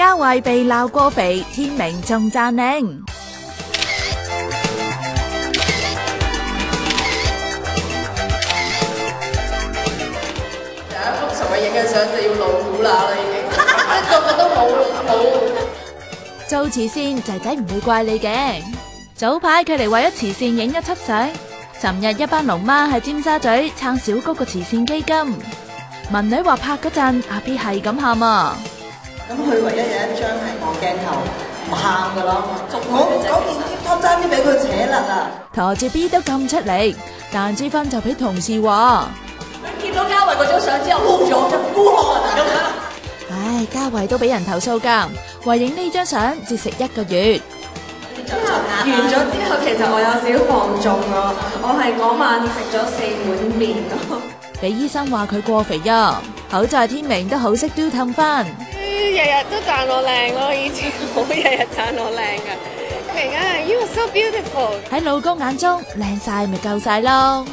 嘉慧被鬧過肥，天明仲讚靚。第一幅同佢影嘅相就要老虎乸啦，已經，即係個個都冇。做慈善，仔仔唔會怪你嘅。早排佢哋為咗慈善影一輯相。尋日一班龍媽喺尖沙咀撐小谷個慈善基金。文女話拍嗰陣，阿 B 係咁喊啊！咁佢唯一有一張係望鏡頭唔喊噶咯，我嗰件貼拖爭啲俾佢扯甩啦。陀住 B 都咁出力，但朱芬就俾同事話：佢見到嘉慧嗰張相之後哭咗，就孤寒咁樣。唉，嘉慧都俾人投訴㗎，為影呢張相節食1個月。完咗之後，其實我有少放縱咯，我係嗰晚食咗4碗麵咯。俾醫生話佢過肥啊，好在天明都好識 do 氹翻。日日都讚我靚咯，以前好日日讚我靚㗎，佢而家係 You are so beautiful。喺老公眼中靚晒咪夠晒咯。